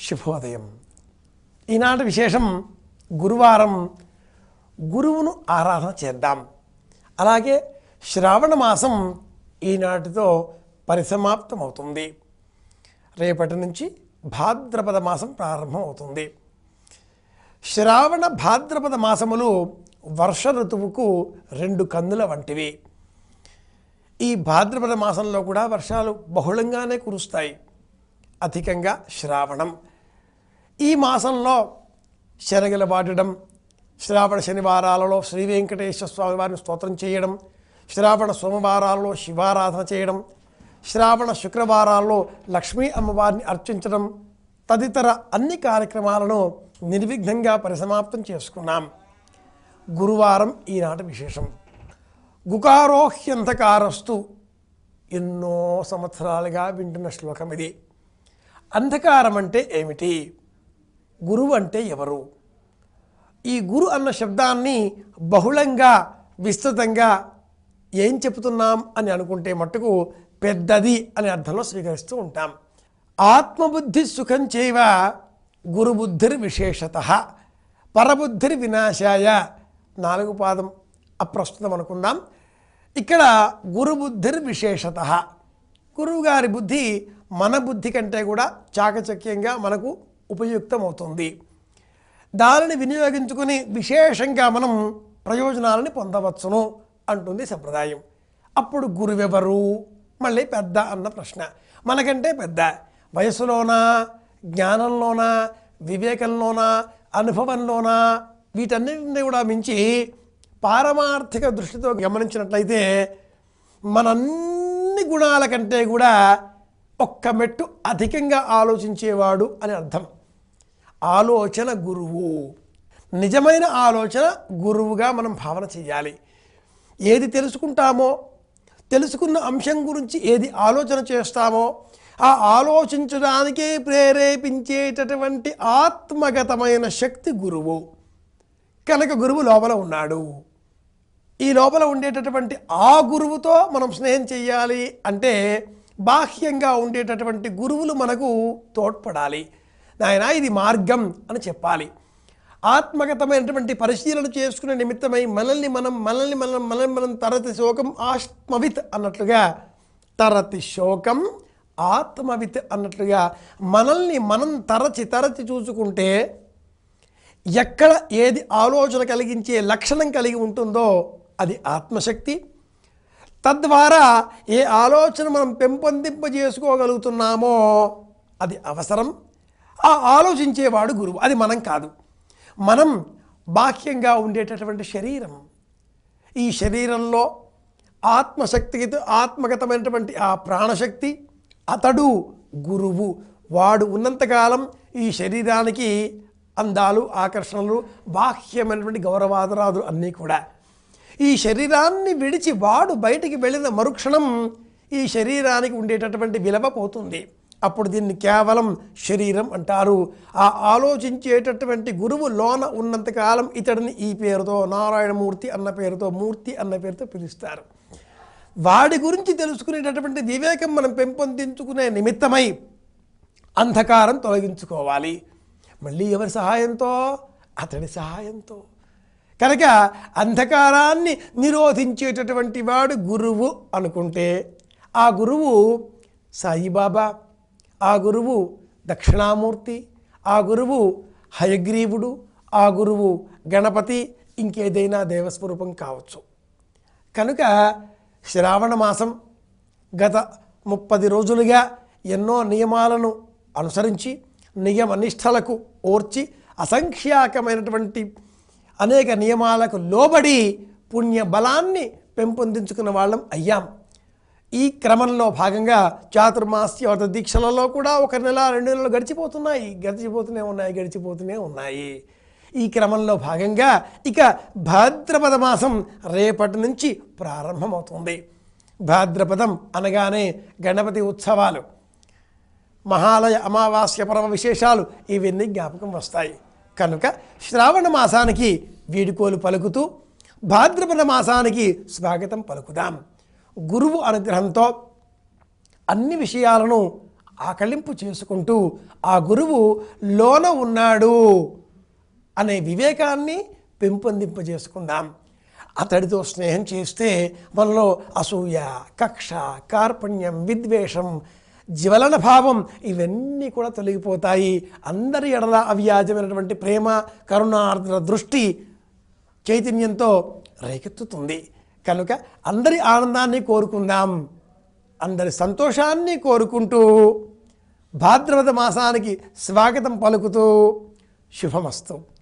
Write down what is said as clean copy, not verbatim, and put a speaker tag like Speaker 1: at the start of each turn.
Speaker 1: శుభోదయం. ఈనాటి విశేషం గురువారం. గురువును ఆరాధన చేద్దాం. అలాగే శ్రావణ మాసం ఈనాటితో పరిసమాప్తమవుతుంది. రేపటి నుంచి భాద్రపద మాసం ప్రారంభం అవుతుంది. శ్రావణ భాద్రపద మాసములు వర్ష ఋతువుకు 2 కన్నుల వంటివి. ఈ భాద్రపద మాసంలో కూడా వర్షాలు బహుళంగానే కురుస్తాయి. అధికంగా శ్రావణం. ఈ మాసంలో శనగలు వాడడం, శ్రావణ శనివారాలలో శ్రీ వెంకటేశ్వర స్వామి వారిని స్తోత్రం చేయడం, శ్రావణ సోమవారాలలో శివారాధన చేయడం, శ్రావణ శుక్రవారాల్లో లక్ష్మీ అమ్మవారిని అర్చించడం తదితర అన్ని కార్యక్రమాలను నిర్విఘ్నంగా పరిసమాప్తం చేసుకున్నాం. గురువారం ఈనాటి విశేషం. గుకారోహ్యంధకారస్తు. ఎన్నో సంవత్సరాలుగా వింటున్న శ్లోకం ఇది. అంధకారం అంటే ఏమిటి? గురువు అంటే ఎవరు? ఈ గురు అన్న శబ్దాన్ని బహుళంగా విస్తృతంగా ఏం చెబుతున్నాం అని అనుకుంటే మట్టుకు పెద్దది అనే అర్థంలో స్వీకరిస్తూ ఉంటాం. ఆత్మబుద్ధి సుఖం చేయవ గురుబుద్ధిర్ విశేషతః పరబుద్ధిర్ వినాశాయ. 4వ పాదం అప్రస్తుతం అనుకుందాం. ఇక్కడ గురుబుద్ధిర్ విశేషతః. గురువుగారి బుద్ధి మన బుద్ధి కంటే కూడా చాకచక్యంగా మనకు ఉపయుక్తమవుతుంది. దానిని వినియోగించుకుని విశేషంగా మనం ప్రయోజనాలను పొందవచ్చును అంటుంది సంప్రదాయం. అప్పుడు గురువెవరు? మళ్ళీ పెద్ద అన్న ప్రశ్న. మనకంటే పెద్ద వయసులోనా, జ్ఞానంలోనా, వివేకంలోనా, అనుభవంలోనా, వీటన్నిటిని కూడా మించి పారమార్థిక దృష్టితో గమనించినట్లయితే మనన్ని గుణాల కంటే కూడా ఒక్క మెట్టు అధికంగా ఆలోచించేవాడు అని అర్థం. ఆలోచన గురువు. నిజమైన ఆలోచన గురువుగా మనం భావన చేయాలి. ఏది తెలుసుకుంటామో, తెలుసుకున్న అంశం గురించి ఏది ఆలోచన చేస్తామో ఆ ఆలోచించడానికే ప్రేరేపించేటటువంటి ఆత్మగతమైన శక్తి గురువు. కనుక గురువు లోపల ఉన్నాడు. ఈ లోపల ఉండేటటువంటి ఆ గురువుతో మనం స్నేహం చేయాలి అంటే బాహ్యంగా ఉండేటటువంటి గురువులు మనకు తోడ్పడాలి. నాయనా ఇది మార్గం అని చెప్పాలి. ఆత్మగతమైనటువంటి పరిశీలన చేసుకునే నిమిత్తమై మనల్ని మనం తరతి శోకం ఆత్మవిత్ అన్నట్లుగా, తరతి శోకం ఆత్మవిత్ అన్నట్లుగా మనల్ని మనం తరచి చూసుకుంటే ఎక్కడ ఏది ఆలోచన కలిగించే లక్షణం కలిగి ఉంటుందో అది ఆత్మశక్తి. తద్వారా ఏ ఆలోచన మనం పెంపొందింపజేసుకోగలుగుతున్నామో అది అవసరం. ఆ ఆలోచించేవాడు గురువు. అది మనం కాదు. మనం బాహ్యంగా ఉండేటటువంటి శరీరం. ఈ శరీరంలో ఆత్మశక్తికి ఆత్మగతమైనటువంటి ఆ ప్రాణశక్తి, అతడు గురువు. వాడు ఉన్నంతకాలం ఈ శరీరానికి అందాలు, ఆకర్షణలు, బాహ్యమైనటువంటి గౌరవాదరాదులు అన్నీ కూడా. ఈ శరీరాన్ని విడిచి వాడు బయటికి వెళ్ళిన మరుక్షణం ఈ శరీరానికి ఉండేటటువంటి విలువ పోతుంది. అప్పుడు దీన్ని కేవలం శరీరం అంటారు. ఆ ఆలోచించేటటువంటి గురువు లోన ఉన్నంతకాలం ఇతడిని ఈ పేరుతో, నారాయణమూర్తి అన్న పేరుతో, మూర్తి అన్న పేరుతో పిలుస్తారు. వాడి గురించి తెలుసుకునేటటువంటి వివేకం మనం పెంపొందించుకునే నిమిత్తమై అంధకారం తొలగించుకోవాలి. మళ్ళీ ఎవరి సహాయంతో? అతడి సహాయంతో. కనుక అంధకారాన్ని నిరోధించేటటువంటి వాడు గురువు అనుకుంటే ఆ గురువు సాయిబాబా, ఆ గురువు దక్షిణామూర్తి, ఆ గురువు హయగ్రీవుడు, ఆ గురువు గణపతి, ఇంకేదైనా దేవస్వరూపం కావచ్చు. కనుక శ్రావణ మాసం గత 30 రోజులుగా ఎన్నో నియమాలను అనుసరించి నియమనిష్టలకు ఓర్చి అసంఖ్యాకమైనటువంటి అనేక నియమాలకు లోబడి పుణ్య బలాన్ని పెంపొందించుకున్న వాళ్ళం అయ్యాం. ఈ క్రమంలో భాగంగా చాతుర్మాస్య వ్రత దీక్షలలో కూడా 1 నెల 2 నెలలు గడిచిపోతూనే ఉన్నాయి. ఈ క్రమంలో భాగంగా ఇక భాద్రపద మాసం రేపటి నుంచి ప్రారంభమవుతుంది. భాద్రపదం అనగానే గణపతి ఉత్సవాలు, మహాలయ అమావాస్య పర్వ విశేషాలు ఇవన్నీ జ్ఞాపకం వస్తాయి. కనుక శ్రావణ మాసానికి వీడుకోలు పలుకుతూ భాద్రపద మాసానికి స్వాగతం పలుకుదాం. గురువు అనుగ్రహంతో అన్ని విషయాలను ఆకళింపు చేసుకుంటూ ఆ గురువు లోన ఉన్నాడు అనే వివేకాన్ని పెంపొందింపజేసుకుందాం. అతడితో స్నేహం చేస్తే మనలో అసూయ, కక్ష, కార్పణ్యం, విద్వేషం, జ్వలన భావం ఇవన్నీ కూడా తొలగిపోతాయి. అందరి ఎడల అవ్యాజమైనటువంటి ప్రేమ, కరుణార్ద్ర దృష్టి చైతన్యంతో రేకెత్తుతుంది. కనుక అందరి ఆనందాన్ని కోరుకుందాం, అందరి సంతోషాన్ని కోరుకుంటూ భాద్రపద మాసానికి స్వాగతం పలుకుతూ శుభమస్తు.